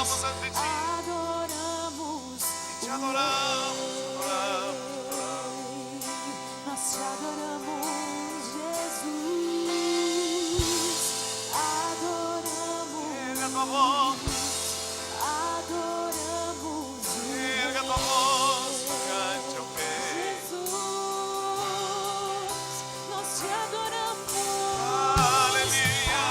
derramamos ante ti. Te adoramos, Nós te adoramos, Jesus. Adoramos. erga tua voz, Adoramos, erga tua voz, cante ao Rei. Jesus. Nós te adoramos. Aleluia.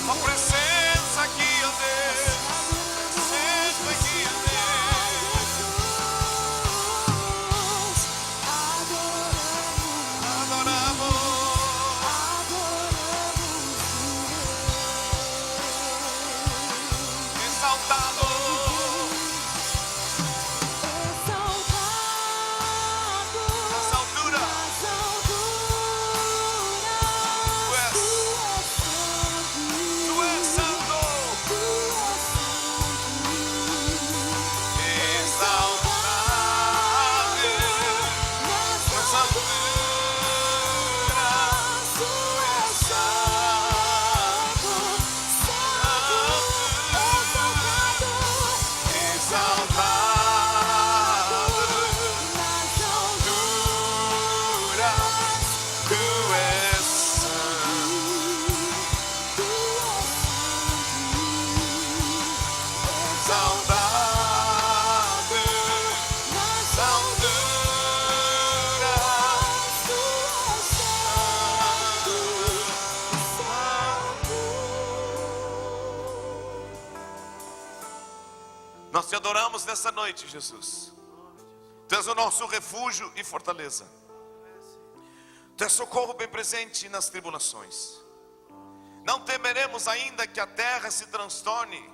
A presença aqui, ó Deus. Presença aqui, ó Deus. Adoramos. Exaltado. Nas alturas. Tu és santo. Exaltado. Nas alturas. Tu és santo. Exaltado. Nas alturas. Tu és santo. Exaltado nas alturas. Nós te adoramos nessa noite, Jesus. Tu és o nosso refúgio e fortaleza. Tu és socorro bem presente nas tribulações. Não temeremos ainda que a terra se transtorne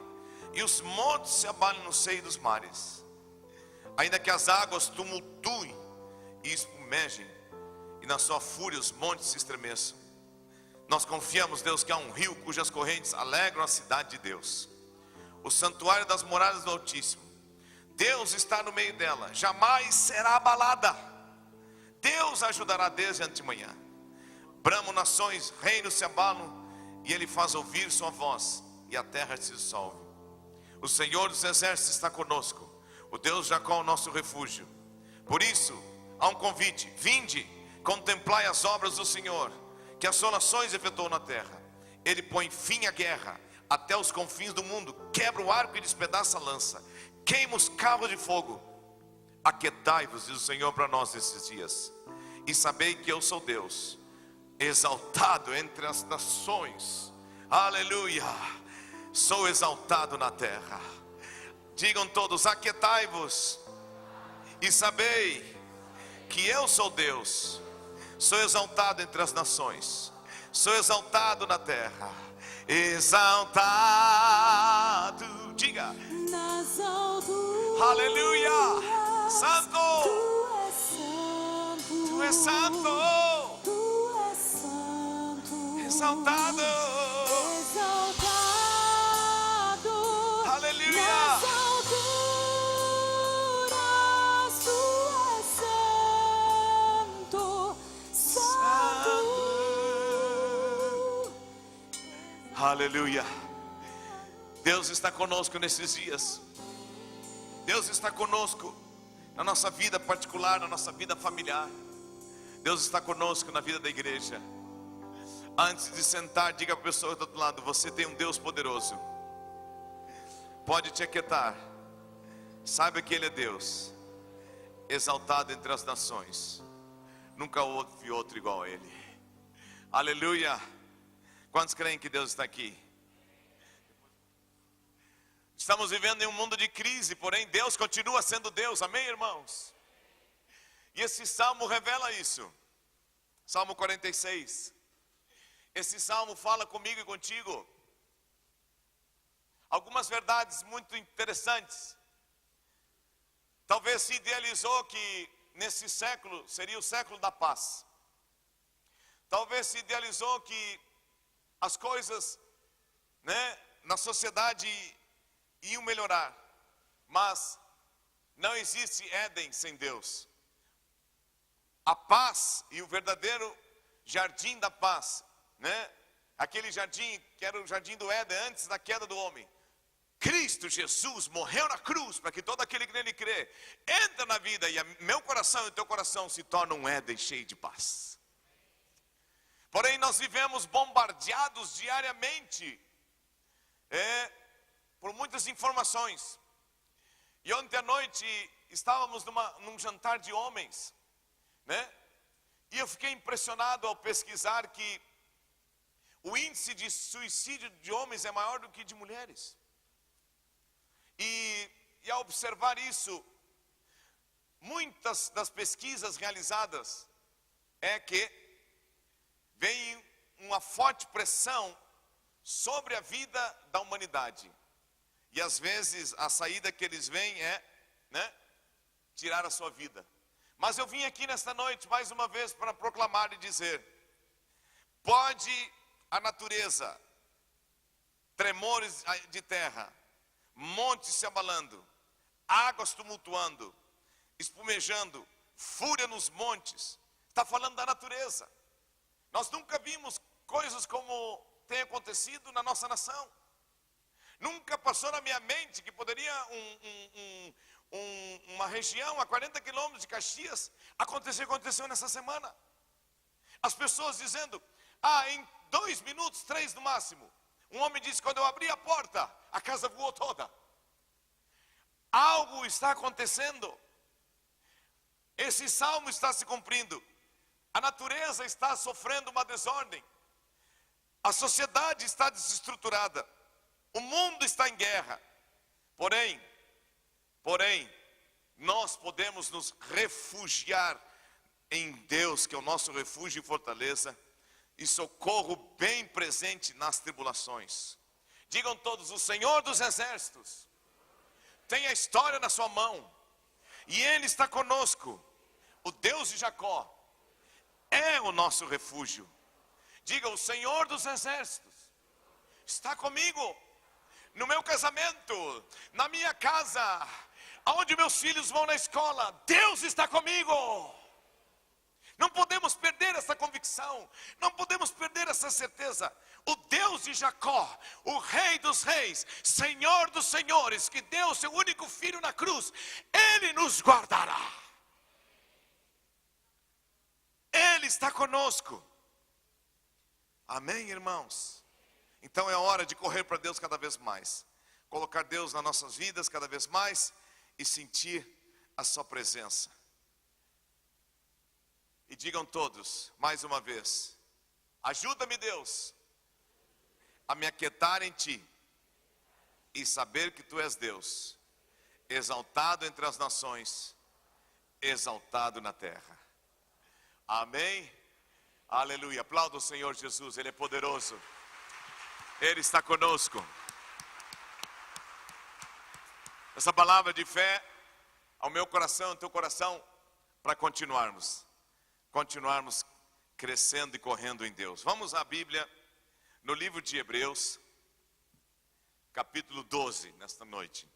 e os montes se abalem no seio dos mares. Ainda que as águas tumultuem e espumejem, e na sua fúria os montes se estremeçam. Nós confiamos, Deus, que há um rio cujas correntes alegram a cidade de Deus, o santuário das moradas do Altíssimo. Deus está no meio dela, jamais será abalada. Deus ajudará desde antemanhã. Bramam nações, reinos se abalam, e Ele faz ouvir sua voz, e a terra se dissolve. O Senhor dos exércitos está conosco, o Deus Jacó é o nosso refúgio. Por isso, há um convite: vinde, contemplai as obras do Senhor, que assolações efetuou na terra. Ele põe fim à guerra até os confins do mundo, quebra o arco e despedaça a lança, queima os carros de fogo. Aquietai-vos, diz o Senhor para nós nesses dias, e sabei que eu sou Deus, exaltado entre as nações. Aleluia. Sou exaltado na terra. Digam todos: aquietai-vos e sabei que eu sou Deus. Sou exaltado entre as nações, sou exaltado na terra. Exaltado, diga, Nas alturas. aleluia. Santo, Tu és santo. tu és santo. Tu és santo. Exaltado, Exaltado. aleluia. Nas alturas. Tu és santo. Santo. Aleluia. Deus está conosco nesses dias. Deus está conosco na nossa vida particular, na nossa vida familiar. Deus está conosco na vida da igreja. Antes de sentar, diga para a pessoa do outro lado: você tem um Deus poderoso. Pode te aquietar. Saiba que Ele é Deus, exaltado entre as nações. Nunca houve outro igual a Ele. Aleluia. Quantos creem que Deus está aqui? Estamos vivendo em um mundo de crise, porém Deus continua sendo Deus, amém, irmãos? E esse salmo revela isso. Salmo 46. Esse salmo fala comigo e contigo algumas verdades muito interessantes. Talvez se idealizou que nesse século seria o século da paz. Talvez se idealizou que as coisas, na sociedade iam melhorar. Mas não existe Éden sem Deus. A paz e o verdadeiro jardim da paz, aquele jardim que era o jardim do Éden antes da queda do homem. Cristo Jesus morreu na cruz para que todo aquele que nele crê entra na vida, e meu coração e o teu coração se tornam um Éden cheio de paz. Porém nós vivemos bombardeados diariamente por muitas informações. E ontem à noite estávamos num jantar de homens, e eu fiquei impressionado ao pesquisar que o índice de suicídio de homens é maior do que de mulheres. E ao observar isso, muitas das pesquisas realizadas é que vem uma forte pressão sobre a vida da humanidade. E às vezes a saída que eles veem é, tirar a sua vida. Mas eu vim aqui nesta noite mais uma vez para proclamar e dizer: pode a natureza, tremores de terra, montes se abalando, águas tumultuando, espumejando, fúria nos montes. Está falando da natureza. Nós nunca vimos coisas como tem acontecido na nossa nação. Nunca passou na minha mente que poderia uma região a 40 quilômetros de Caxias aconteceu nessa semana. As pessoas dizendo: em 2 minutos, 3 no máximo. Um homem disse: quando eu abri a porta, a casa voou toda. Algo está acontecendo. Esse salmo está se cumprindo. A natureza está sofrendo uma desordem. A sociedade está desestruturada. O mundo está em guerra. Porém, nós podemos nos refugiar em Deus, que é o nosso refúgio e fortaleza, e socorro bem presente nas tribulações. Digam todos: o Senhor dos Exércitos tem a história na sua mão, e Ele está conosco. O Deus de Jacó é o nosso refúgio. Diga: o Senhor dos Exércitos está comigo, no meu casamento, na minha casa, aonde meus filhos vão na escola. Deus está comigo. Não podemos perder essa convicção, não podemos perder essa certeza. O Deus de Jacó, o Rei dos Reis, Senhor dos Senhores, que deu o seu único filho na cruz, Ele nos guardará. Ele está conosco. Amém, irmãos? Então é hora de correr para Deus cada vez mais, colocar Deus nas nossas vidas cada vez mais e sentir a sua presença. E digam todos, mais uma vez: ajuda-me, Deus, a me aquietar em Ti e saber que Tu és Deus, exaltado entre as nações, exaltado na terra. Amém? Aleluia. Aplauda o Senhor Jesus, Ele é poderoso, Ele está conosco. Essa palavra de fé ao meu coração, ao teu coração, para continuarmos crescendo e correndo em Deus. Vamos à Bíblia, no livro de Hebreus, capítulo 12, nesta noite.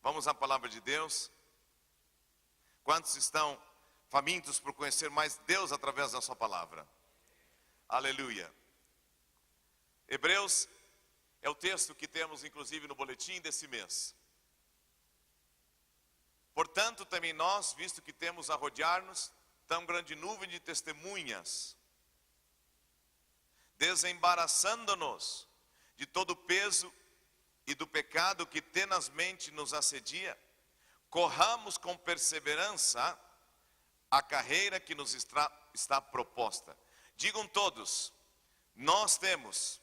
Vamos à palavra de Deus. Quantos estão famintos por conhecer mais Deus através da sua palavra? Aleluia. Hebreus é o texto que temos inclusive no boletim desse mês. Portanto, também nós, visto que temos a rodear-nos tão grande nuvem de testemunhas, desembaraçando-nos de todo o peso e do pecado que tenazmente nos assedia, corramos com perseverança a carreira que nos está proposta. Digam todos: nós temos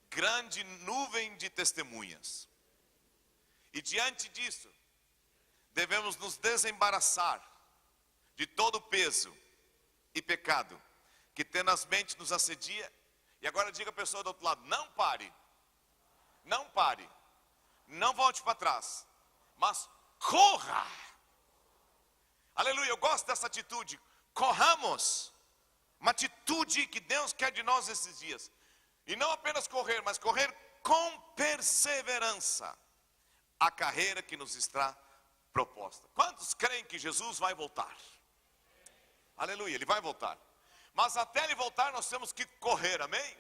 grande nuvem de testemunhas, e diante disso devemos nos desembaraçar de todo o peso e pecado que tenazmente nos assedia. E agora diga a pessoa do outro lado: não pare, não pare, não volte para trás, mas corra. Aleluia, eu gosto dessa atitude. Corramos. Uma atitude que Deus quer de nós esses dias. E não apenas correr, mas correr com perseverança a carreira que nos está proposta. Quantos creem que Jesus vai voltar? Aleluia, Ele vai voltar. Mas até Ele voltar nós temos que correr, amém?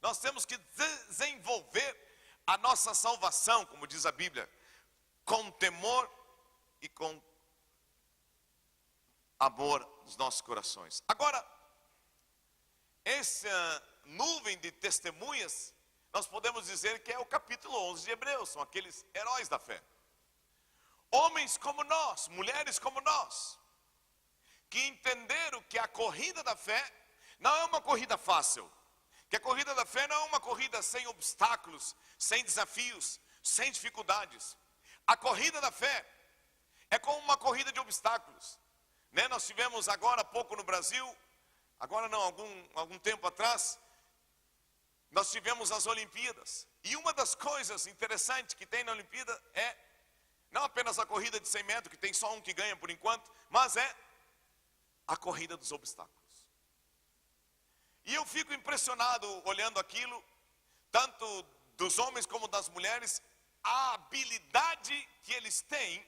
Nós temos que desenvolver a nossa salvação, como diz a Bíblia, com temor e com amor nos nossos corações. Agora, essa nuvem de testemunhas, nós podemos dizer que é o capítulo 11 de Hebreus, são aqueles heróis da fé. Homens como nós, mulheres como nós, que entenderam que a corrida da fé não é uma corrida fácil, que a corrida da fé não é uma corrida sem obstáculos, sem desafios, sem dificuldades. A corrida da fé é como uma corrida de obstáculos. Né? Nós tivemos agora há pouco no Brasil, agora não, algum tempo atrás, nós tivemos as Olimpíadas. E uma das coisas interessantes que tem na Olimpíada é, não apenas a corrida de 100 metros, que tem só um que ganha por enquanto, mas é a corrida dos obstáculos. E eu fico impressionado olhando aquilo, tanto dos homens como das mulheres, a habilidade que eles têm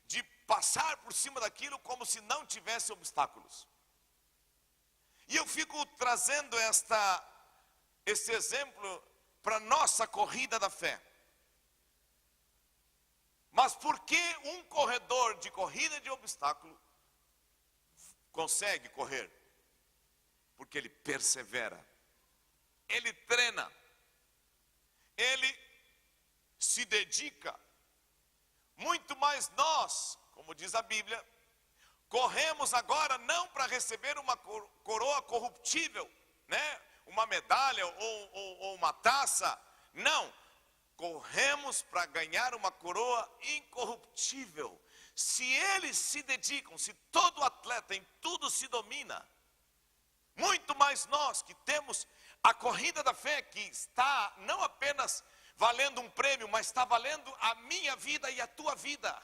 de passar por cima daquilo como se não tivesse obstáculos. E eu fico trazendo esse exemplo para a nossa corrida da fé. Mas por que um corredor de corrida de obstáculo consegue correr? Porque ele persevera, ele treina, ele se dedica. Muito mais nós, como diz a Bíblia, corremos agora não para receber uma coroa corruptível, né? Uma medalha ou uma taça, não. Corremos para ganhar uma coroa incorruptível. Se eles se dedicam, se todo atleta em tudo se domina, muito mais nós que temos a corrida da fé, que está não apenas valendo um prêmio, mas está valendo a minha vida e a tua vida,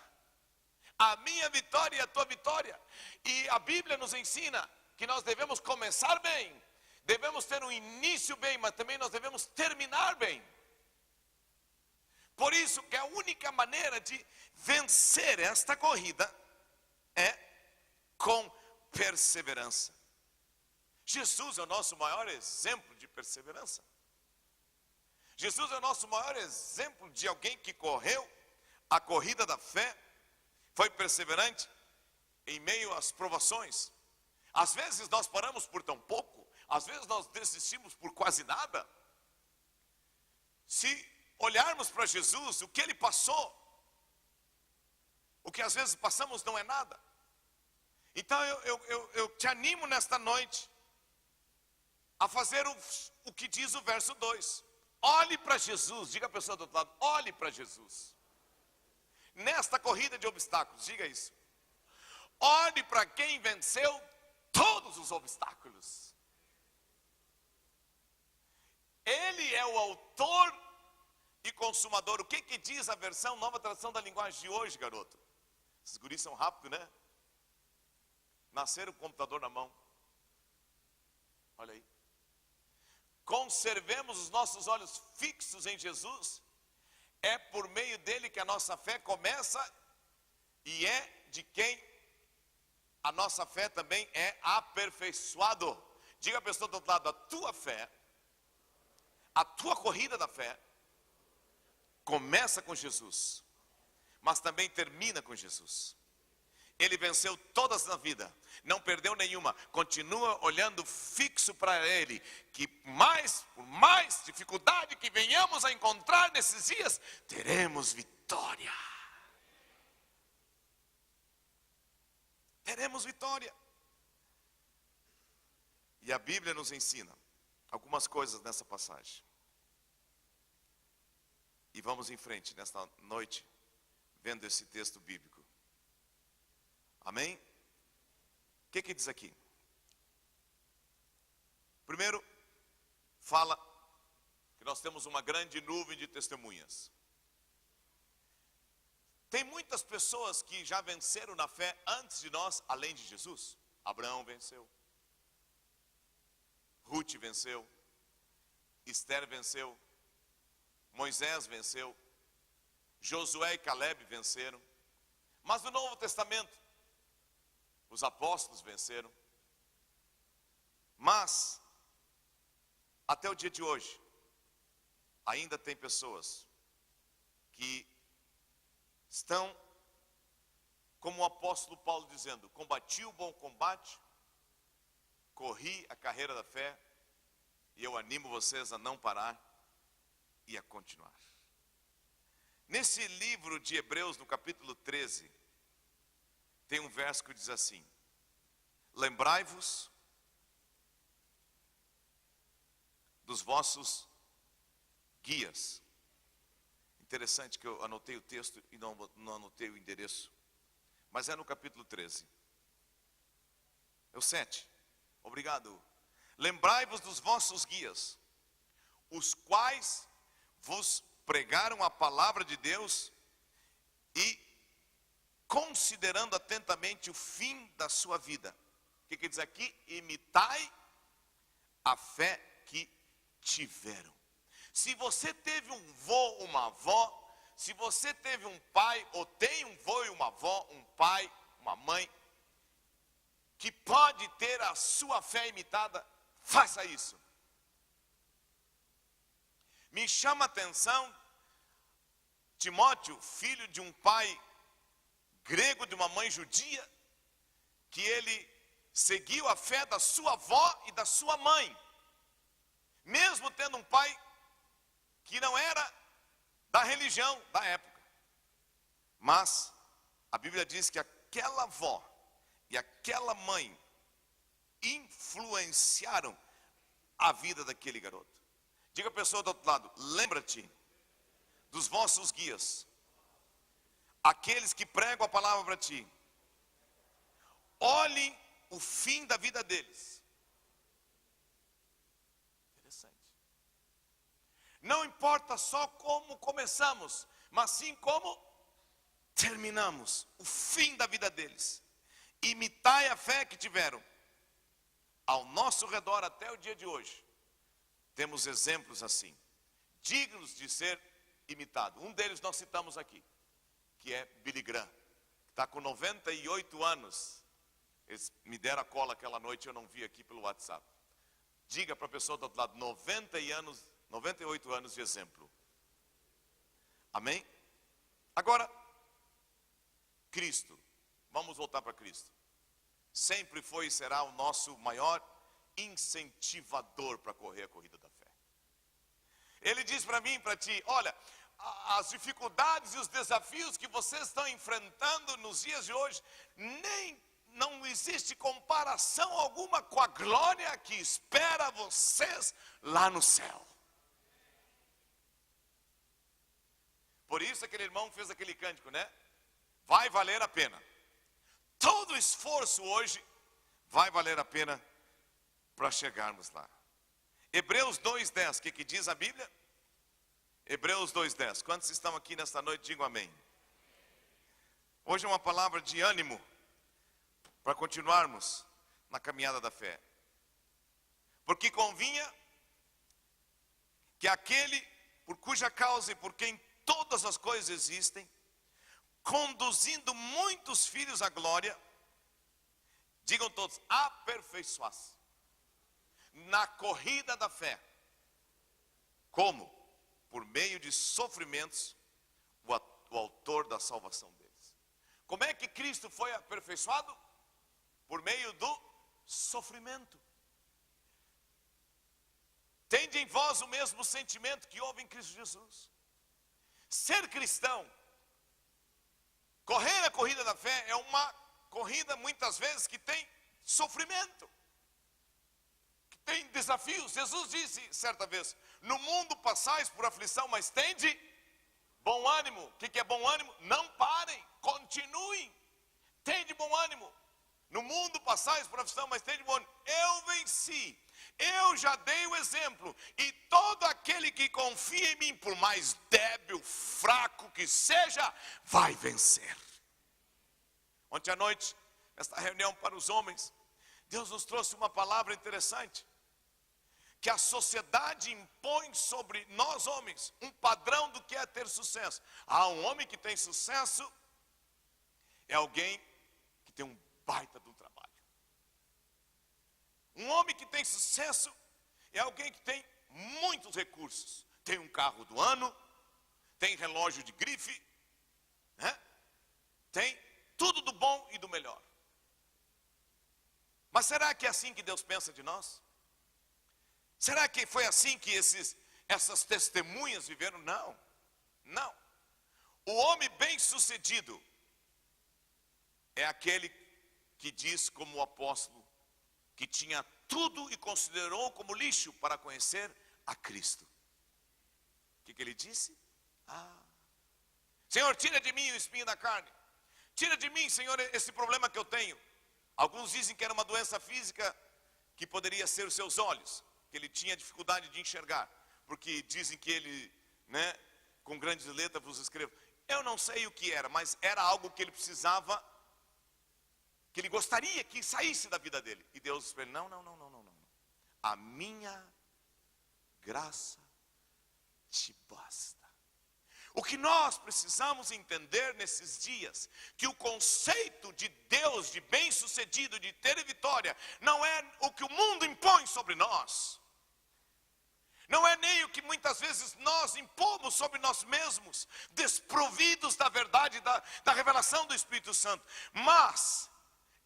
a minha vitória e a tua vitória. E a Bíblia nos ensina que nós devemos começar bem, devemos ter um início bem, mas também nós devemos terminar bem. Por isso que a única maneira de vencer esta corrida é com perseverança. Jesus é o nosso maior exemplo de perseverança. Jesus é o nosso maior exemplo de alguém que correu a corrida da fé, foi perseverante em meio às provações. Às vezes nós paramos por tão pouco, às vezes nós desistimos por quase nada. Se olharmos para Jesus, o que Ele passou, o que às vezes passamos não é nada. Então eu te animo nesta noite a fazer o que diz o verso 2. Olhe para Jesus, diga a pessoa do outro lado, olhe para Jesus. Nesta corrida de obstáculos, diga isso. Olhe para quem venceu todos os obstáculos. Ele é o autor e consumador. O que diz a versão, nova tradução da linguagem de hoje, garoto? Esses guris são rápidos, né? Nasceram com o computador na mão. Olha aí. Conservemos os nossos olhos fixos em Jesus. É por meio dele que a nossa fé começa e é de quem a nossa fé também é aperfeiçoado. Diga a pessoa do outro lado, a tua fé, a tua corrida da fé começa com Jesus, mas também termina com Jesus. Ele venceu todas na vida, não perdeu nenhuma, continua olhando fixo para Ele, que por mais dificuldade que venhamos a encontrar nesses dias, teremos vitória. Teremos vitória. E a Bíblia nos ensina algumas coisas nessa passagem. E vamos em frente nesta noite, vendo esse texto bíblico. Amém? O que diz aqui? Primeiro, fala que nós temos uma grande nuvem de testemunhas. Tem muitas pessoas que já venceram na fé antes de nós, além de Jesus. Abraão venceu, Ruth venceu, Esther venceu, Moisés venceu, Josué e Caleb venceram. Mas no Novo Testamento, os apóstolos venceram. Mas, até o dia de hoje, ainda tem pessoas que estão, como o apóstolo Paulo dizendo, combati o bom combate, corri a carreira da fé, e eu animo vocês a não parar e a continuar. Nesse livro de Hebreus, no capítulo 13, tem um verso que diz assim: lembrai-vos dos vossos guias. Interessante que eu anotei o texto e não anotei o endereço, mas é no capítulo 13. É o 7. Obrigado. Lembrai-vos dos vossos guias, os quais vos pregaram a palavra de Deus, e considerando atentamente o fim da sua vida. O que diz aqui? Imitai a fé que tiveram. Se você teve um vô, uma avó, se você teve um pai, ou tem um vô e uma avó, um pai, uma mãe, que pode ter a sua fé imitada, faça isso. Me chama a atenção, Timóteo, filho de um pai grego, de uma mãe judia, que ele seguiu a fé da sua avó e da sua mãe, mesmo tendo um pai que não era da religião da época. Mas a Bíblia diz que aquela avó e aquela mãe influenciaram a vida daquele garoto. Diga a pessoa do outro lado: lembra-te dos vossos guias, aqueles que pregam a palavra para ti. Olhem o fim da vida deles. Interessante. Não importa só como começamos, mas sim como terminamos. O fim da vida deles. Imitai a fé que tiveram. Ao nosso redor até o dia de hoje, temos exemplos assim, dignos de ser imitado. Um deles nós citamos aqui, que é Billy Graham, que está com 98 anos. Eles me deram a cola aquela noite, eu não vi aqui pelo WhatsApp. Diga para a pessoa do outro lado: 98 anos de exemplo. Amém? Agora, Cristo, vamos voltar para Cristo. Sempre foi e será o nosso maior incentivador para correr a corrida da fé. Ele diz para mim e para ti: olha, as dificuldades e os desafios que vocês estão enfrentando nos dias de hoje, não existe comparação alguma com a glória que espera vocês lá no céu. Por isso aquele irmão fez aquele cântico, né? Vai valer a pena. Todo esforço hoje vai valer a pena para chegarmos lá. Hebreus 2:10, o que diz a Bíblia? Hebreus 2:10. Quantos estão aqui nesta noite, digam amém. Hoje é uma palavra de ânimo para continuarmos na caminhada da fé. Porque convinha que aquele por cuja causa e por quem todas as coisas existem, conduzindo muitos filhos à glória, digam todos, aperfeiçoasse na corrida da fé. Como? Por meio de sofrimentos, o autor da salvação deles. Como é que Cristo foi aperfeiçoado? Por meio do sofrimento. Tende em vós o mesmo sentimento que houve em Cristo Jesus. Ser cristão, correr a corrida da fé, é uma corrida muitas vezes que tem sofrimento, que tem desafios. Jesus disse certa vez: no mundo passais por aflição, mas tende bom ânimo. O que é bom ânimo? Não parem, continuem, tende bom ânimo. No mundo passais por aflição, mas tende bom ânimo. Eu venci. Eu já dei o exemplo, e todo aquele que confia em mim, por mais débil, fraco que seja, vai vencer. Ontem à noite, nesta reunião para os homens, Deus nos trouxe uma palavra interessante, que a sociedade impõe sobre nós homens um padrão do que é ter sucesso. Um homem que tem sucesso é alguém que tem um baita de um trabalho. Um homem que tem sucesso é alguém que tem muitos recursos. Tem um carro do ano, tem relógio de grife, né? Tem tudo do bom e do melhor. Mas será que é assim que Deus pensa de nós? Será que foi assim que essas testemunhas viveram? Não, não. O homem bem-sucedido é aquele que diz, como o apóstolo, que tinha tudo e considerou como lixo para conhecer a Cristo. O que ele disse? Senhor, tira de mim o espinho da carne. Tira de mim, Senhor, esse problema que eu tenho. Alguns dizem que era uma doença física, que poderia ser os seus olhos, que ele tinha dificuldade de enxergar, porque dizem que ele, né, com grandes letras vos escrevo. Eu não sei o que era, mas era algo que ele precisava, que ele gostaria que saísse da vida dele. E Deus disse para ele, não. A minha graça te basta. O que nós precisamos entender nesses dias, que o conceito de Deus, de bem-sucedido, de ter vitória, não é o que o mundo impõe sobre nós. Não é nem o que muitas vezes nós impomos sobre nós mesmos, desprovidos da verdade, da revelação do Espírito Santo. Mas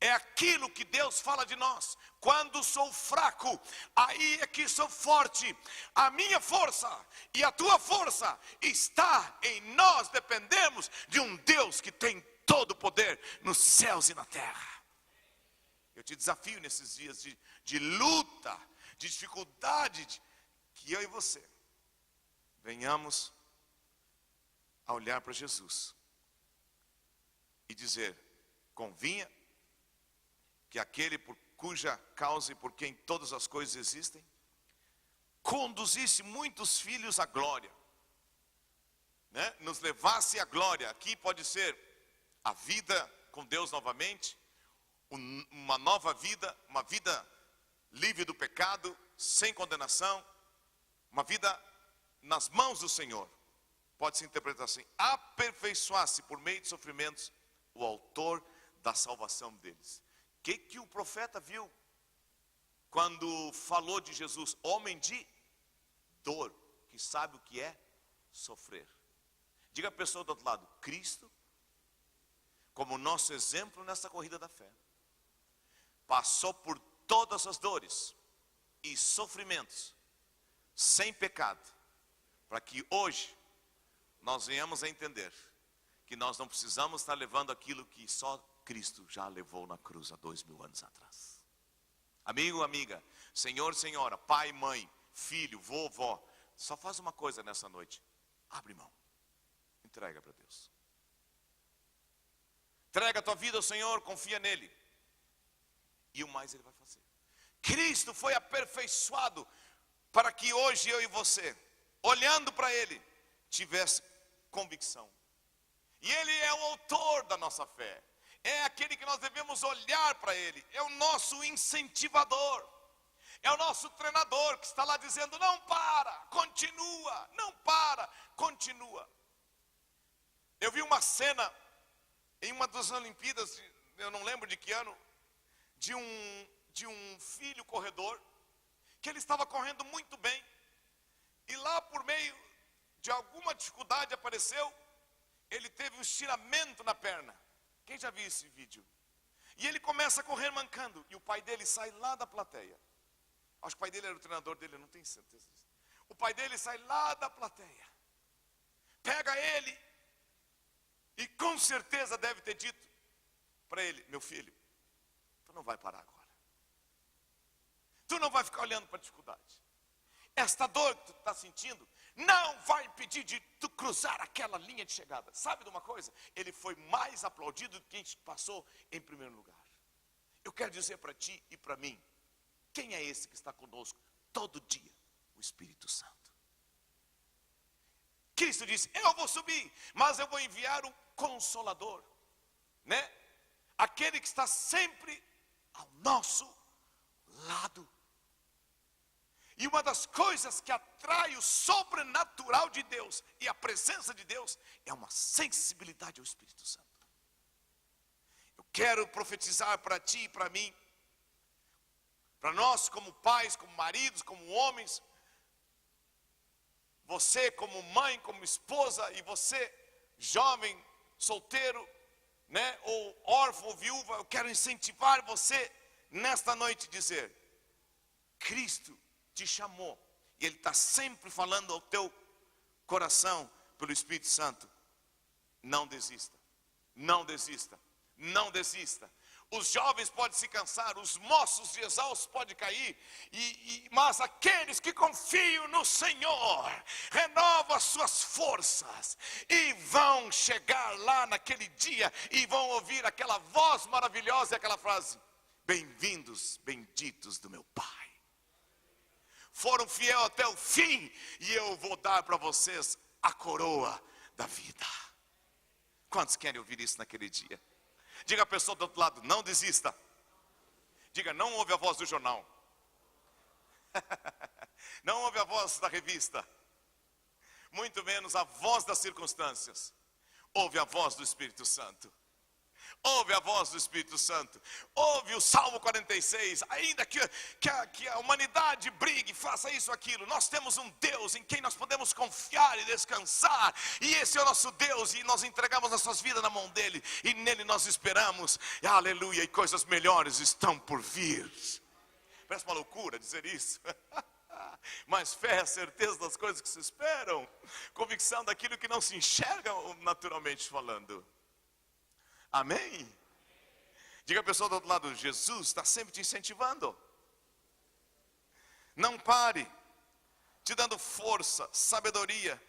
é aquilo que Deus fala de nós. Quando sou fraco, aí é que sou forte. A minha força e a tua força está em nós. Dependemos de um Deus que tem todo o poder nos céus e na terra. Eu te desafio nesses dias de luta, de dificuldade, que eu e você venhamos a olhar para Jesus e dizer, convinha que aquele por cuja causa e por quem todas as coisas existem, conduzisse muitos filhos à glória, né? Nos levasse à glória. Aqui pode ser a vida com Deus novamente, uma nova vida, uma vida livre do pecado, sem condenação, uma vida nas mãos do Senhor. Pode se interpretar assim, aperfeiçoasse por meio de sofrimentos o autor da salvação deles. O que o profeta viu quando falou de Jesus? Homem de dor, que sabe o que é sofrer. Diga a pessoa do outro lado, Cristo, como nosso exemplo nessa corrida da fé, passou por todas as dores e sofrimentos, sem pecado, para que hoje nós venhamos a entender que nós não precisamos estar levando aquilo que só Cristo já levou na cruz há 2000 anos atrás. Amigo, amiga, senhor, senhora, pai, mãe, filho, vovó, só faz uma coisa nessa noite, abre mão, entrega para Deus. Entrega a tua vida ao Senhor, confia nele, e o mais ele vai fazer. Cristo foi aperfeiçoado para que hoje eu e você, olhando para ele, tivesse convicção. E ele é o autor da nossa fé. É aquele que nós devemos olhar para ele. É o nosso incentivador. É o nosso treinador que está lá dizendo, não para, continua, não para, continua. Eu vi uma cena em uma das Olimpíadas, eu não lembro de que ano, de um filho corredor, que ele estava correndo muito bem, e lá por meio de alguma dificuldade apareceu, ele teve um estiramento na perna. Quem já viu esse vídeo? E ele começa a correr mancando, e o pai dele sai lá da plateia. Acho que o pai dele era o treinador dele, eu não tenho certeza disso. O pai dele sai lá da plateia, pega ele, e com certeza deve ter dito para ele, meu filho, tu não vai parar agora. Tu não vai ficar olhando para a dificuldade. Esta dor que tu está sentindo não vai impedir de tu cruzar aquela linha de chegada. Sabe de uma coisa? Ele foi mais aplaudido do que quem passou em primeiro lugar. Eu quero dizer para ti e para mim, Quem é esse que está conosco todo dia? O Espírito Santo. Cristo disse: eu vou subir, mas eu vou enviar um Consolador, né? Aquele que está sempre ao nosso lado. E uma das coisas que atrai o sobrenatural de Deus e a presença de Deus é uma sensibilidade ao Espírito Santo. Eu quero profetizar para ti e para mim, para nós como pais, como maridos, como homens, você como mãe, como esposa, e você jovem, solteiro, né, ou órfão, ou viúva, eu quero incentivar você nesta noite dizer: Cristo te chamou, e Ele está sempre falando ao teu coração pelo Espírito Santo. Não desista, não desista, não desista. Os jovens podem se cansar, os moços e exaustos podem cair, mas aqueles que confiam no Senhor, renovam as suas forças, e vão chegar lá naquele dia, e vão ouvir aquela voz maravilhosa e aquela frase: bem-vindos, benditos do meu Pai. Foram fiel até o fim, e eu vou dar para vocês a coroa da vida. Quantos querem ouvir isso naquele dia? Diga a pessoa do outro lado: não desista. Diga: não ouve a voz do jornal. Não ouve a voz da revista. Muito menos a voz das circunstâncias. Ouve a voz do Espírito Santo. Ouve a voz do Espírito Santo. Ouve o Salmo 46. Ainda que a humanidade brigue, faça isso, aquilo, nós temos um Deus em quem nós podemos confiar e descansar. E esse é o nosso Deus, e nós entregamos nossas vidas na mão dele, e nele nós esperamos. E, aleluia, e coisas melhores estão por vir. Parece uma loucura dizer isso. Mas fé é a certeza das coisas que se esperam, convicção daquilo que não se enxerga naturalmente falando. Amém? Diga a pessoa do outro lado: Jesus está sempre te incentivando. Não pare, te dando força, sabedoria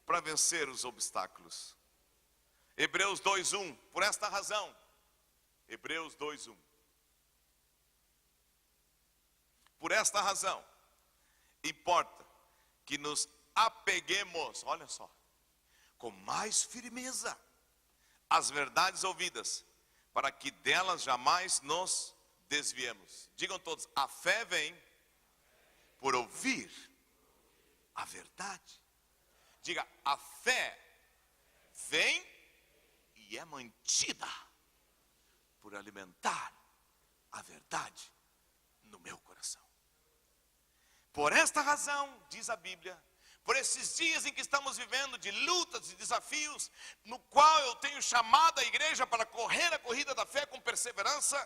para vencer os obstáculos. Hebreus 2:1, por esta razão. Hebreus 2:1. Por esta razão, importa que nos apeguemos, olha só, com mais firmeza as verdades ouvidas, para que delas jamais nos desviemos. Digam todos: a fé vem por ouvir a verdade. Diga: a fé vem e é mantida por alimentar a verdade no meu coração. Por esta razão, diz a Bíblia, por esses dias em que estamos vivendo de lutas e desafios, no qual eu tenho chamado a igreja para correr a corrida da fé com perseverança,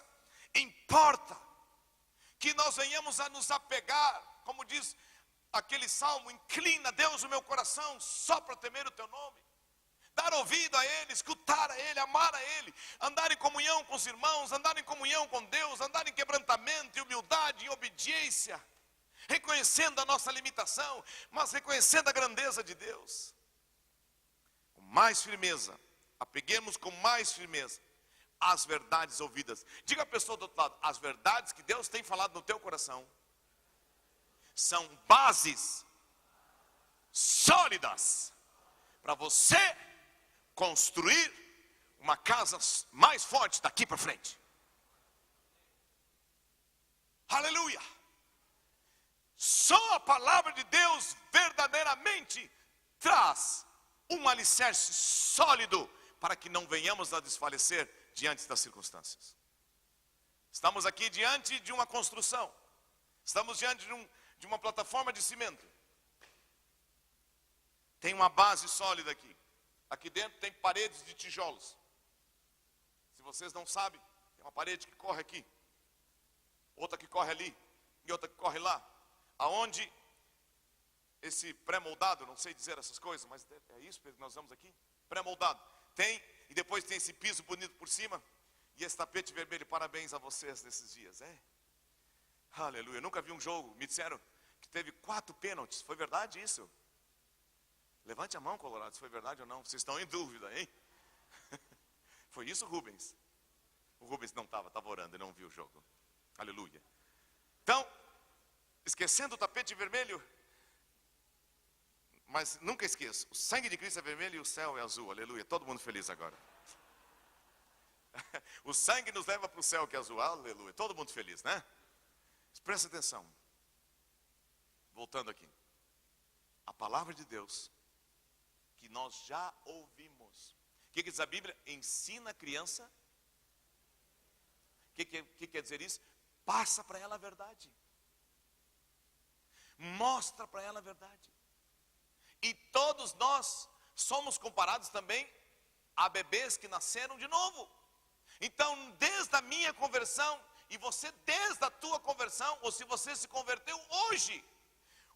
importa que nós venhamos a nos apegar, como diz aquele salmo: inclina, Deus, o meu coração só para temer o teu nome. Dar ouvido a Ele, escutar a Ele, amar a Ele, andar em comunhão com os irmãos, andar em comunhão com Deus, andar em quebrantamento, em humildade, em obediência, reconhecendo a nossa limitação, mas reconhecendo a grandeza de Deus. Com mais firmeza, apeguemos com mais firmeza as verdades ouvidas. Diga a pessoa do outro lado: as verdades que Deus tem falado no teu coração são bases sólidas para você construir uma casa mais forte daqui para frente. Aleluia! Só a palavra de Deus verdadeiramente traz um alicerce sólido para que não venhamos a desfalecer diante das circunstâncias. Estamos aqui diante de uma construção. Estamos diante de uma plataforma de cimento. Tem uma base sólida aqui. Aqui dentro tem paredes de tijolos. Se vocês não sabem, tem uma parede que corre aqui, outra que corre ali e outra que corre lá. Aonde esse pré-moldado, não sei dizer essas coisas, mas é isso que nós vamos aqui, pré-moldado, tem, e depois tem esse piso bonito por cima, e esse tapete vermelho. Parabéns a vocês nesses dias, aleluia. Eu nunca vi um jogo, me disseram que teve 4 pênaltis, foi verdade isso? Levante a mão, Colorado, se foi verdade ou não, vocês estão em dúvida, hein? Foi isso, Rubens? O Rubens não estava orando e não viu o jogo, aleluia. Então, esquecendo o tapete vermelho, mas nunca esqueço, o sangue de Cristo é vermelho e o céu é azul, aleluia, todo mundo feliz agora. O sangue nos leva para o céu que é azul, aleluia, todo mundo feliz, né? Presta atenção, voltando aqui, a palavra de Deus, que nós já ouvimos, o que diz a Bíblia? Ensina a criança, o que quer dizer isso? Passa para ela a verdade, mostra para ela a verdade. E todos nós somos comparados também a bebês que nasceram de novo. Então, desde a minha conversão, e você desde a tua conversão, ou se você se converteu hoje,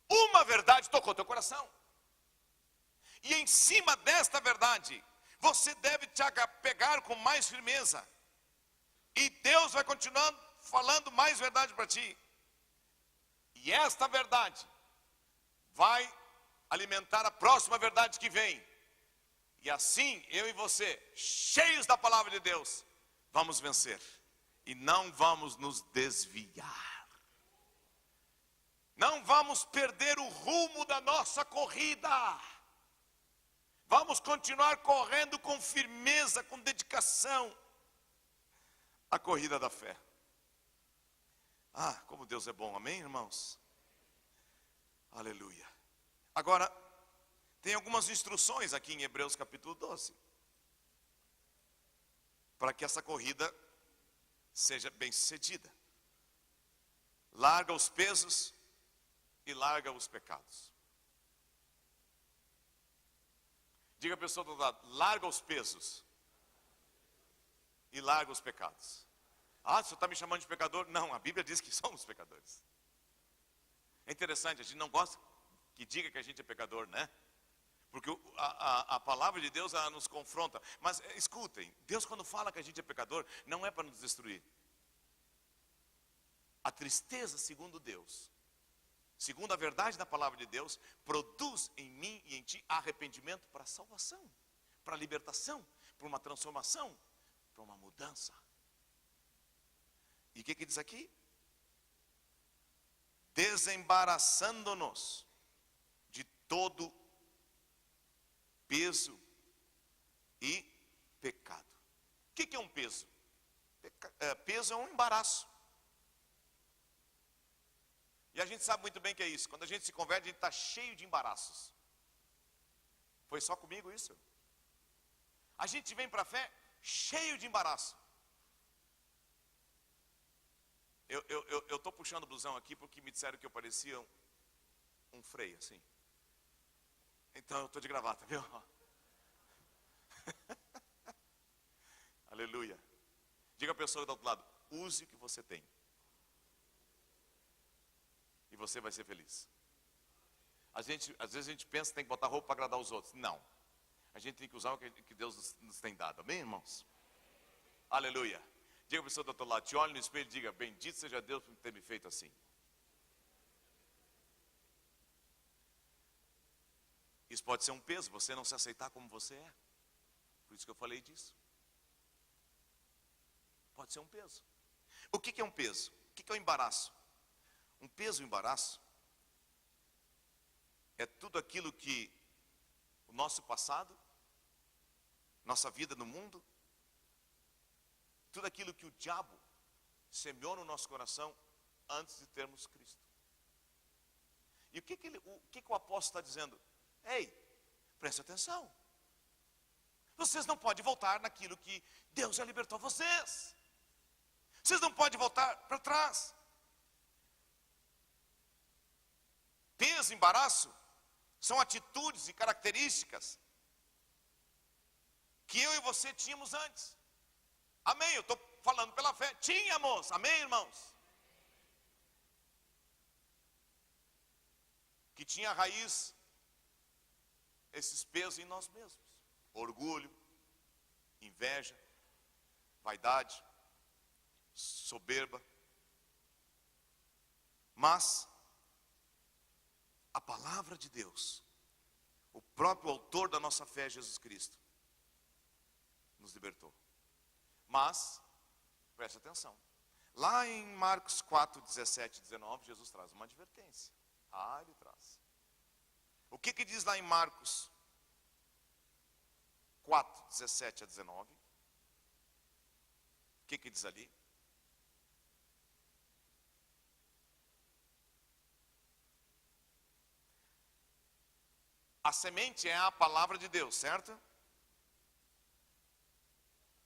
uma verdade tocou teu coração. E em cima desta verdade, você deve te apegar com mais firmeza. E Deus vai continuando falando mais verdade para ti. E esta verdade vai alimentar a próxima verdade que vem. E assim, eu e você, cheios da palavra de Deus, vamos vencer. E não vamos nos desviar. Não vamos perder o rumo da nossa corrida. Vamos continuar correndo com firmeza, com dedicação, a corrida da fé. Ah, como Deus é bom, amém, irmãos? Aleluia. Agora, tem algumas instruções aqui em Hebreus capítulo 12, para que essa corrida seja bem sucedida. Larga os pesos e larga os pecados. Diga a pessoa do outro lado, larga os pesos e larga os pecados. Ah, o senhor está me chamando de pecador? Não, a Bíblia diz que somos pecadores. É interessante, a gente não gosta que diga que a gente é pecador, né? Porque a palavra de Deus, ela nos confronta. Mas escutem, Deus quando fala que a gente é pecador, não é para nos destruir. A tristeza, segundo Deus, segundo a verdade da palavra de Deus, produz em mim e em ti arrependimento para salvação, para libertação, para uma transformação, para uma mudança. E o que diz aqui? Desembaraçando-nos de todo peso e pecado. O que é um peso? Peso é um embaraço. E a gente sabe muito bem que é isso. Quando a gente se converte, a gente está cheio de embaraços. Foi só comigo isso? A gente vem para a fé cheio de embaraço. Eu estou puxando o blusão aqui porque me disseram que eu parecia um freio, assim. Então eu estou de gravata, viu? Aleluia. Diga a pessoa do outro lado, use o que você tem. E você vai ser feliz. Às vezes a gente pensa que tem que botar roupa para agradar os outros. Não. A gente tem que usar o que Deus nos tem dado. Amém, irmãos? Aleluia. Diga a pessoa do outro lado, te olhe no espelho e diga, bendito seja Deus por ter me feito assim. Isso pode ser um peso, você não se aceitar como você é. Por isso que eu falei disso. Pode ser um peso. O que é um peso? O que é um embaraço? Um peso e um embaraço é tudo aquilo que o nosso passado, nossa vida no mundo, tudo aquilo que o diabo semeou no nosso coração antes de termos Cristo. E o que o apóstolo está dizendo? Ei, preste atenção. Vocês não podem voltar naquilo que Deus já libertou vocês. Vocês não podem voltar para trás. Peso, embaraço, são atitudes e características que eu e você tínhamos antes. Amém, eu estou falando pela fé. Tínhamos, amém, irmãos? Que tinha raiz esses pesos em nós mesmos. Orgulho, inveja, vaidade, soberba. Mas a palavra de Deus, o próprio autor da nossa fé, Jesus Cristo, nos libertou. Mas, preste atenção, Lá em Marcos 4, 17 e 19, Jesus traz uma advertência. Ele traz. O que diz lá em Marcos 4, 17 a 19? O que diz ali? A semente é a palavra de Deus, certo?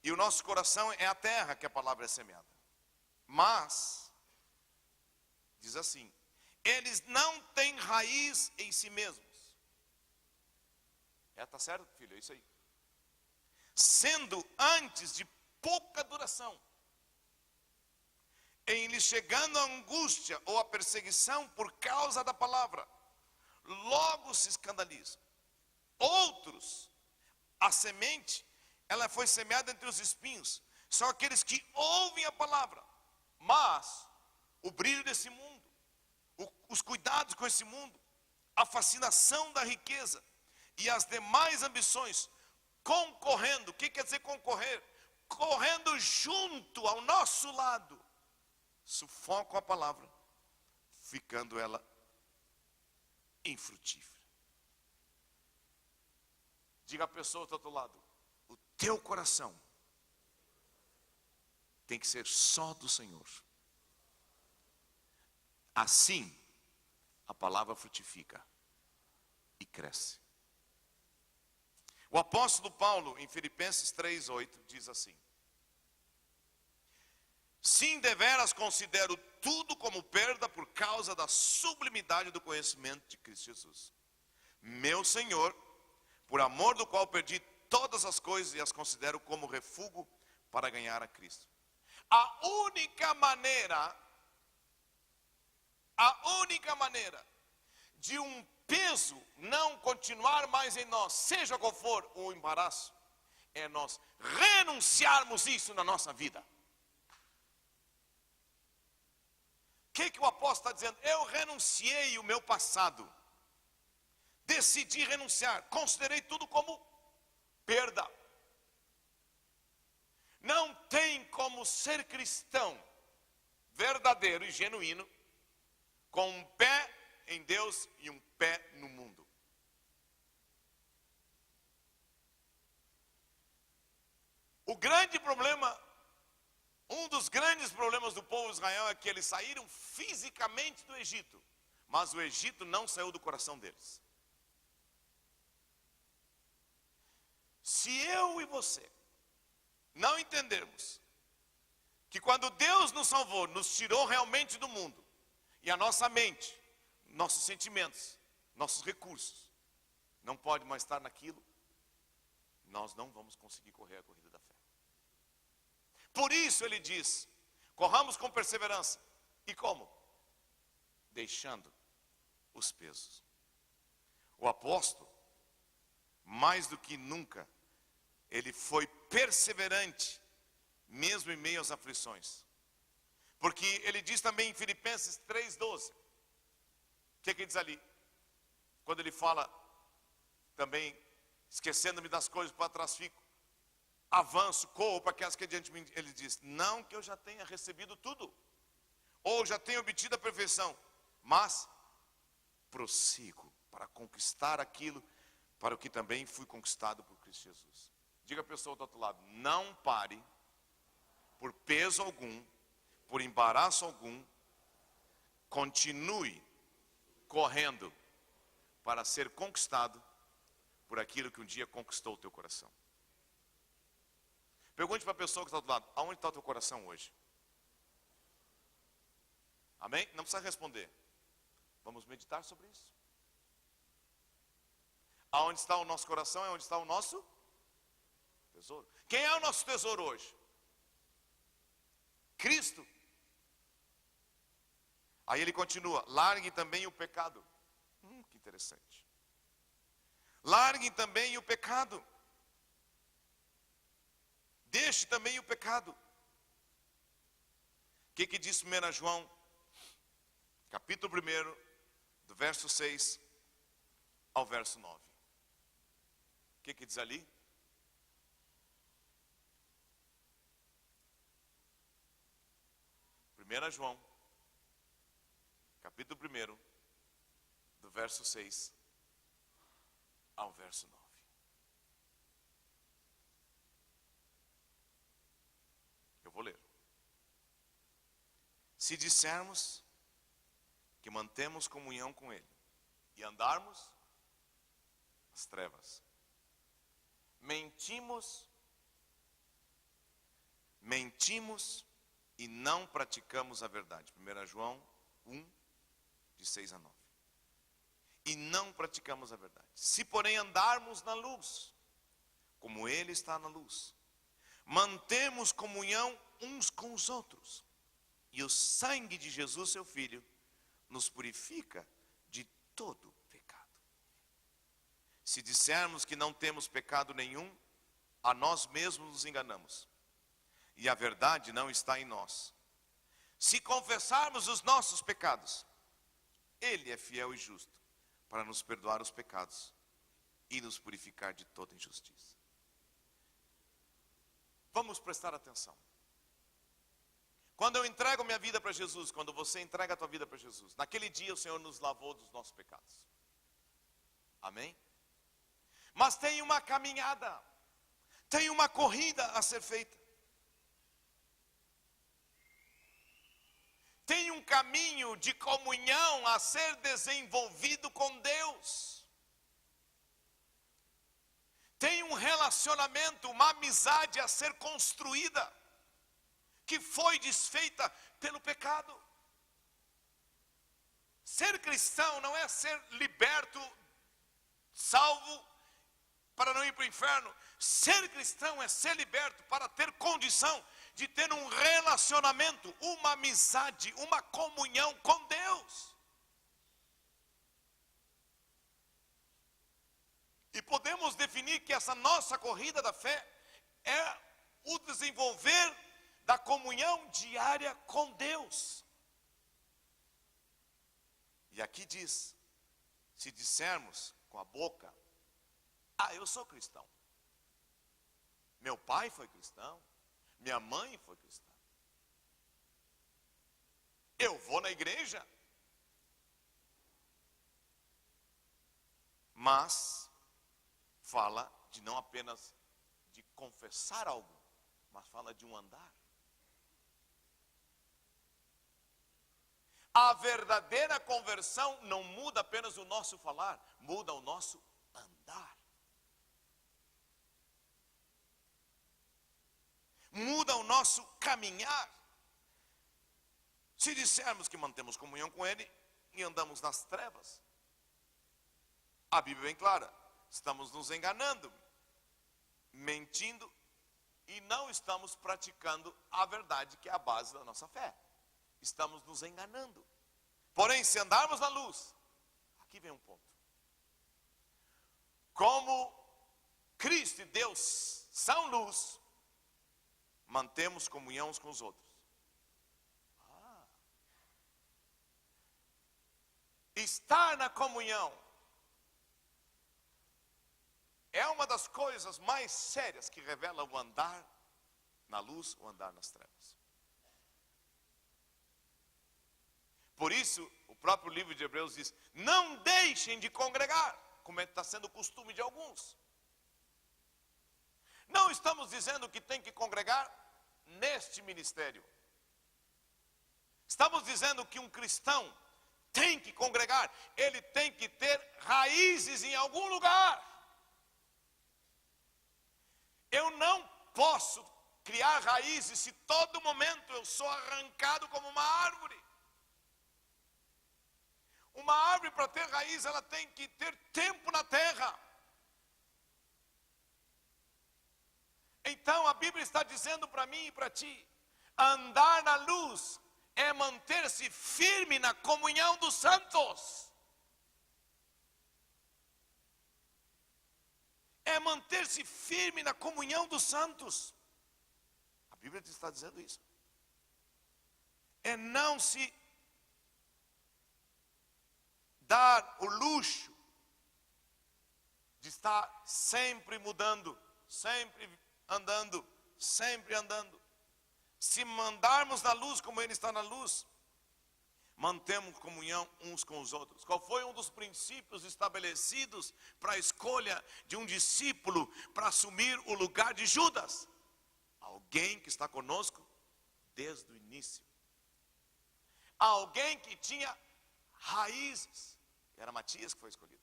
E o nosso coração é a terra que a palavra é semeada. Mas, diz assim, eles não têm raiz em si mesmos. Tá certo, filho? É isso aí. Sendo antes de pouca duração, em lhes chegando a angústia ou a perseguição por causa da palavra, logo se escandalizam. Outros, a semente, ela foi semeada entre os espinhos, são aqueles que ouvem a palavra, mas o brilho desse mundo, os cuidados com esse mundo, a fascinação da riqueza e as demais ambições, concorrendo. O que quer dizer concorrer? Correndo junto ao nosso lado, sufocam a palavra, ficando ela infrutífera. Diga à pessoa do outro lado: o teu coração tem que ser só do Senhor. Assim, a palavra frutifica e cresce. O apóstolo Paulo, em Filipenses 3:8, diz assim: sim, deveras considero tudo como perda por causa da sublimidade do conhecimento de Cristo Jesus, meu Senhor, por amor do qual perdi todas as coisas e as considero como refúgio para ganhar a Cristo. A única maneira de um peso não continuar mais em nós, seja qual for o embaraço, é nós renunciarmos isso na nossa vida. O que o apóstolo está dizendo? Eu renunciei o meu passado, decidi renunciar, considerei tudo como perda. Não tem como ser cristão verdadeiro e genuíno com um pé em Deus e um pé no mundo. O grande problema, um dos grandes problemas do povo de Israel é que eles saíram fisicamente do Egito, mas o Egito não saiu do coração deles. Se eu e você não entendermos que quando Deus nos salvou, nos tirou realmente do mundo, e a nossa mente, nossos sentimentos, nossos recursos, não pode mais estar naquilo, nós não vamos conseguir correr a corrida da fé. Por isso ele diz, corramos com perseverança. E como? Deixando os pesos. O apóstolo, mais do que nunca, ele foi perseverante, mesmo em meio às aflições. Porque ele diz também em Filipenses 3:12, o que diz ali? Quando ele fala também, esquecendo-me das coisas para trás fico, avanço, corro para aquelas que adiante de mim. Ele diz, não que eu já tenha recebido tudo, ou já tenha obtido a perfeição, mas prossigo para conquistar aquilo para o que também fui conquistado por Cristo Jesus. Diga a pessoa do outro lado, não pare por peso algum, por embaraço algum, continue correndo para ser conquistado por aquilo que um dia conquistou o teu coração. Pergunte para a pessoa que está do outro lado, aonde está o teu coração hoje? Amém? Não precisa responder. Vamos meditar sobre isso. Aonde está o nosso coração é onde está o nosso tesouro. Quem é o nosso tesouro hoje? Cristo. Aí ele continua, larguem também o pecado. Que interessante. Larguem também o pecado. Deixe também o pecado. O que diz 1 João, capítulo 1, do verso 6 ao verso 9? O que diz ali? 1 João, capítulo 1, do verso 6 ao verso 9. Eu vou ler. Se dissermos que mantemos comunhão com Ele e andarmos nas trevas, mentimos e não praticamos a verdade. 1 João 1, de 6 a 9. E não praticamos a verdade. Se porém andarmos na luz, como Ele está na luz, mantemos comunhão uns com os outros, e o sangue de Jesus, seu Filho, nos purifica de todo pecado. Se dissermos que não temos pecado nenhum, a nós mesmos nos enganamos, e a verdade não está em nós. Se confessarmos os nossos pecados, Ele é fiel e justo para nos perdoar os pecados e nos purificar de toda injustiça. Vamos prestar atenção. Quando eu entrego minha vida para Jesus, quando você entrega a tua vida para Jesus, naquele dia o Senhor nos lavou dos nossos pecados. Amém? Mas tem uma caminhada, tem uma corrida a ser feita. Tem um caminho de comunhão a ser desenvolvido com Deus. Tem um relacionamento, uma amizade a ser construída, que foi desfeita pelo pecado. Ser cristão não é ser liberto, salvo, para não ir para o inferno. Ser cristão é ser liberto para ter condição de ter um relacionamento, uma amizade, uma comunhão com Deus. E podemos definir que essa nossa corrida da fé é o desenvolver da comunhão diária com Deus. E aqui diz, se dissermos com a boca, eu sou cristão. Meu pai foi cristão. Minha mãe foi cristã. Eu vou na igreja. Mas fala de não apenas de confessar algo, mas fala de um andar. A verdadeira conversão não muda apenas o nosso falar, muda o nosso andar. Muda o nosso caminhar. Se dissermos que mantemos comunhão com Ele e andamos nas trevas, a Bíblia é bem clara, estamos nos enganando, mentindo e não estamos praticando a verdade que é a base da nossa fé. Estamos nos enganando. Porém, se andarmos na luz, aqui vem um ponto. Como Cristo e Deus são luz, mantemos comunhão uns com os outros. Estar na comunhão é uma das coisas mais sérias que revela o andar na luz ou andar nas trevas. Por isso, o próprio livro de Hebreus diz, não deixem de congregar, como está sendo o costume de alguns. Não estamos dizendo que tem que congregar neste ministério. Estamos dizendo que um cristão tem que congregar, ele tem que ter raízes em algum lugar. Eu não posso criar raízes se todo momento eu sou arrancado como uma árvore. Uma árvore, para ter raiz, ela tem que ter tempo na terra. Então a Bíblia está dizendo para mim e para ti, andar na luz é manter-se firme na comunhão dos santos. É manter-se firme na comunhão dos santos. A Bíblia está dizendo isso. É não se dar o luxo de estar sempre mudando, sempre andando. Se mandarmos na luz como Ele está na luz, mantemos comunhão uns com os outros. Qual foi um dos princípios estabelecidos para a escolha de um discípulo para assumir o lugar de Judas? Alguém que está conosco desde o início. Alguém que tinha raízes. Era Matias que foi escolhido.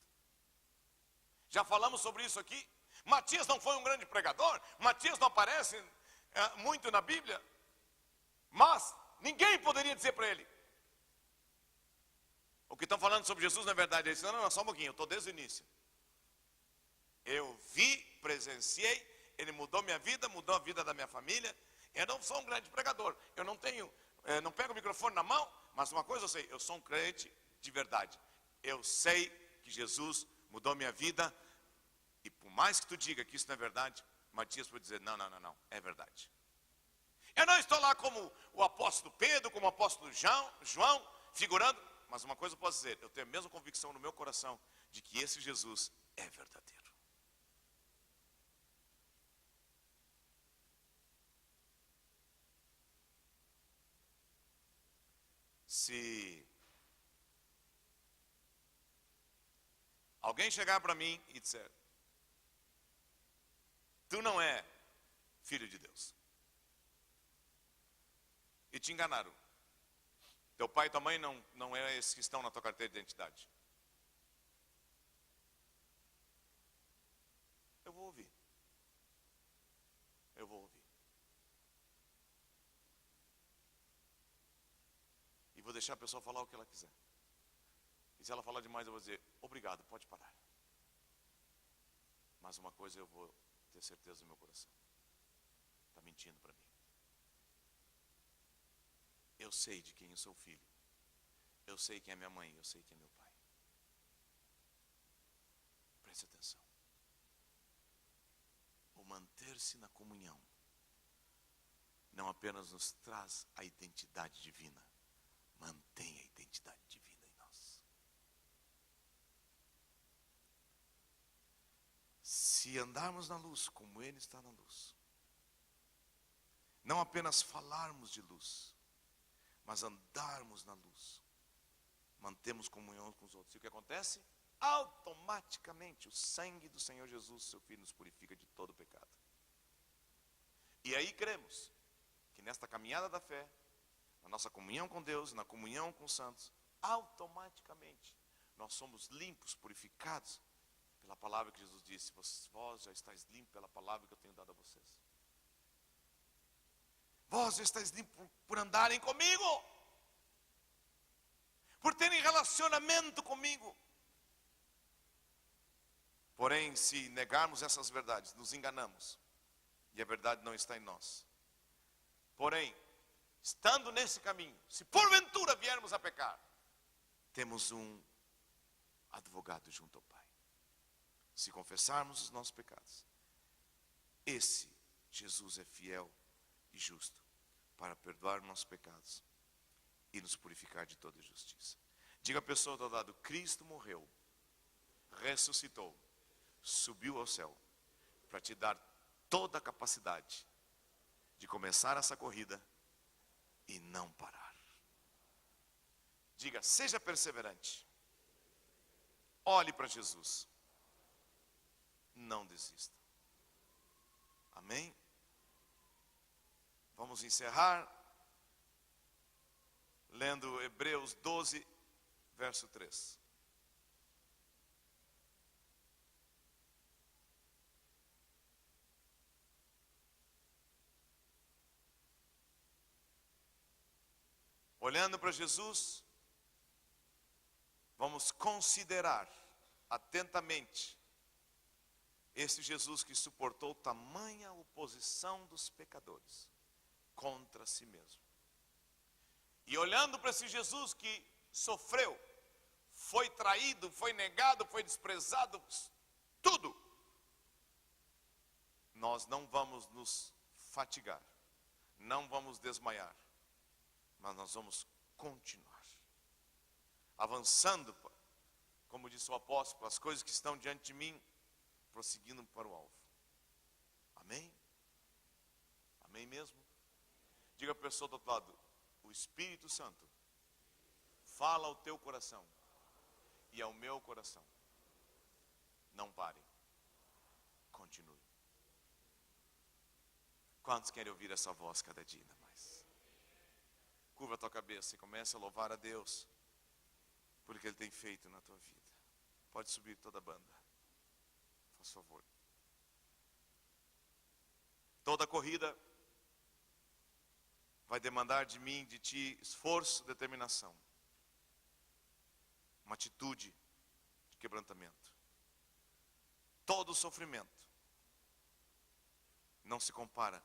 Já falamos sobre isso aqui. Matias não foi um grande pregador. Matias não aparece muito na Bíblia. Mas ninguém poderia dizer para ele: o que estão falando sobre Jesus não é verdade. Ele disse: não, só um pouquinho, eu estou desde o início. Eu vi, presenciei, ele mudou minha vida, mudou a vida da minha família. Eu não sou um grande pregador. Eu não pego o microfone na mão, mas uma coisa eu sei, eu sou um crente de verdade. Eu sei que Jesus mudou minha vida. E por mais que tu diga que isso não é verdade, Matias pode dizer: não, é verdade. Eu não estou lá como o apóstolo Pedro, como o apóstolo João, figurando. Mas uma coisa eu posso dizer, eu tenho a mesma convicção no meu coração de que esse Jesus é verdadeiro. Se alguém chegar para mim e disser: tu não é filho de Deus, e te enganaram, teu pai e tua mãe não é esses que estão na tua carteira de identidade, eu vou ouvir. E vou deixar a pessoa falar o que ela quiser. E se ela falar demais, eu vou dizer: obrigado, pode parar. Mas uma coisa eu vou ter certeza no meu coração: está mentindo para mim. Eu sei de quem eu sou filho. Eu sei quem é minha mãe, eu sei quem é meu pai. Preste atenção. O manter-se na comunhão não apenas nos traz a identidade divina, mantém a identidade divina em nós. Se andarmos na luz como Ele está na luz, não apenas falarmos de luz, mas andarmos na luz, mantemos comunhão com os outros. E o que acontece? Automaticamente o sangue do Senhor Jesus, seu Filho, nos purifica de todo pecado. E aí cremos que nesta caminhada da fé, na nossa comunhão com Deus, na comunhão com os santos, automaticamente nós somos limpos, purificados pela palavra que Jesus disse: vós já estáis limpos pela palavra que eu tenho dado a vocês. Vós já estáis limpos por andarem comigo, por terem relacionamento comigo. Porém, se negarmos essas verdades, nos enganamos, e a verdade não está em nós. Porém, estando nesse caminho, se porventura viermos a pecar, temos um advogado junto ao Pai. Se confessarmos os nossos pecados, esse Jesus é fiel e justo para perdoar nossos pecados e nos purificar de toda justiça. Diga à pessoa do lado: Cristo morreu, ressuscitou, subiu ao céu para te dar toda a capacidade de começar essa corrida e não parar. Diga: seja perseverante, olhe para Jesus, não desista. Amém? Vamos encerrar lendo Hebreus 12, verso 3. Olhando para Jesus, vamos considerar atentamente esse Jesus que suportou tamanha oposição dos pecadores contra si mesmo. E olhando para esse Jesus que sofreu, foi traído, foi negado, foi desprezado, tudo, nós não vamos nos fatigar, não vamos desmaiar, mas nós vamos continuar avançando, como disse o apóstolo, as coisas que estão diante de mim, prosseguindo para o alvo. Amém? Amém mesmo? Diga para a pessoa do outro lado: o Espírito Santo fala ao teu coração e ao meu coração. Não pare, continue. Quantos querem ouvir essa voz cada dia ainda mais? Curva a tua cabeça e comece a louvar a Deus por que Ele tem feito na tua vida. Pode subir toda a banda, faz favor. Toda corrida vai demandar de mim, de ti, esforço, determinação. Uma atitude de quebrantamento. Todo sofrimento não se compara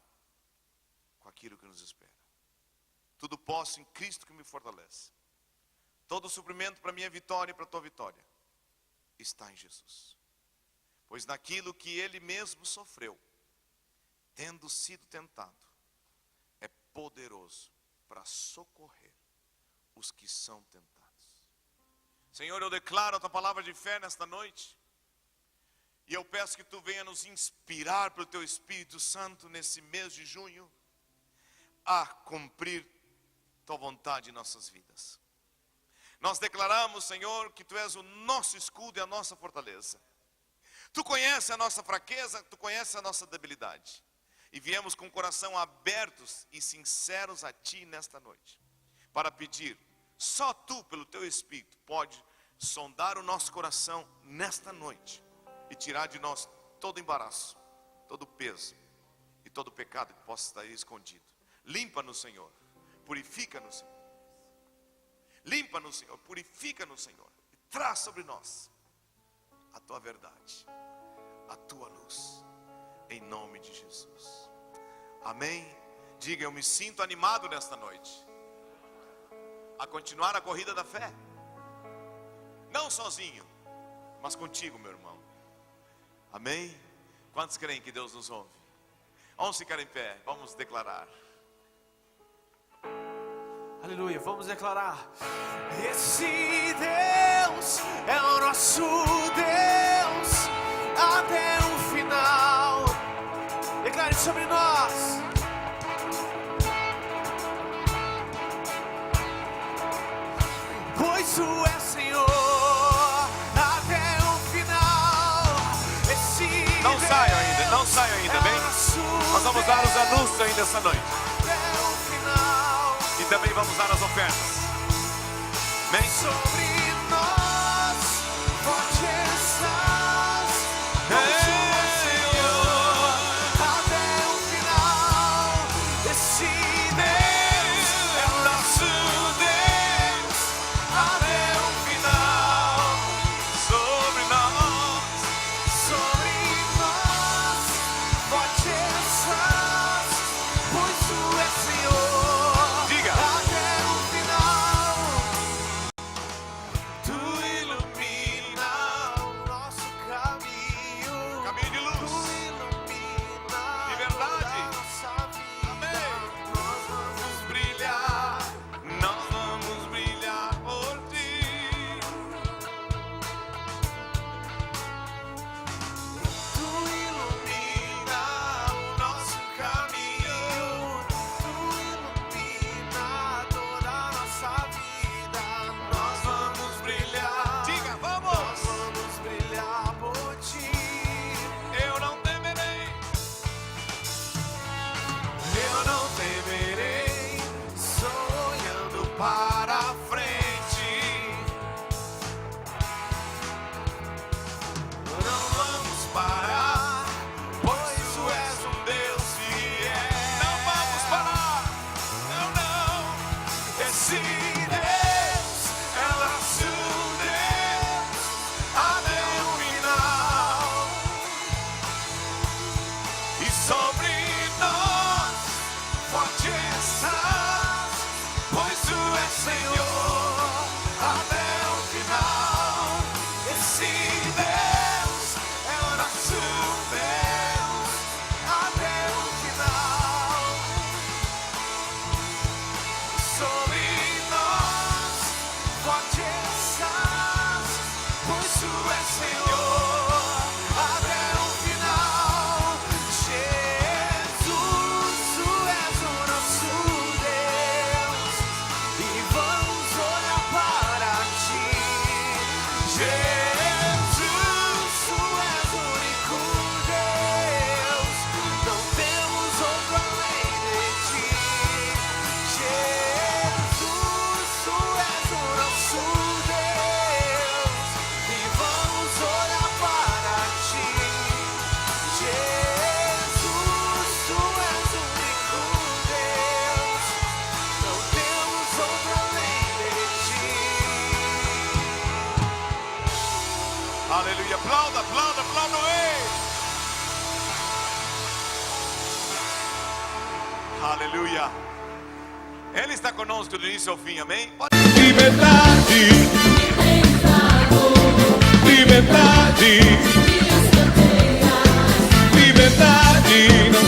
com aquilo que nos espera. Tudo posso em Cristo que me fortalece. Todo suprimento para minha vitória e para a tua vitória está em Jesus. Pois naquilo que Ele mesmo sofreu, tendo sido tentado, é poderoso para socorrer os que são tentados. Senhor, eu declaro a tua palavra de fé nesta noite. E eu peço que tu venha nos inspirar pelo teu Espírito Santo nesse mês de junho a cumprir tua vontade em nossas vidas. Nós declaramos, Senhor, que tu és o nosso escudo e a nossa fortaleza. Tu conheces a nossa fraqueza, tu conheces a nossa debilidade. E viemos com o coração abertos e sinceros a ti nesta noite, para pedir, só tu pelo teu Espírito pode sondar o nosso coração nesta noite e tirar de nós todo embaraço, todo peso e todo pecado que possa estar aí escondido. Limpa-nos, Senhor, purifica-nos, Senhor. Limpa-nos, Senhor, purifica-nos, Senhor, e traz sobre nós a tua verdade, a tua luz, em nome de Jesus. Amém? Diga: eu me sinto animado nesta noite a continuar a corrida da fé, não sozinho, mas contigo, meu irmão. Amém? Quantos creem que Deus nos ouve? Vamos ficar em pé, vamos declarar. Aleluia, vamos declarar: esse Deus é o nosso Deus até o final. Declare sobre nós. Pois tu és Senhor até o final. Esse Não saiam ainda, não saiam ainda, bem? Nós vamos dar os anúncios ainda essa noite. E também vamos dar as ofertas. Bem? Sobre nós, forte estás, Senhor, até o final. Esse Deus é o nosso Deus, até o final. Sobre nós, forte estás, pois tu és Senhor. diga. Até o final. Aleluia. Ele está conosco do início ao fim, amém? Liberdade, liberdade, liberdade.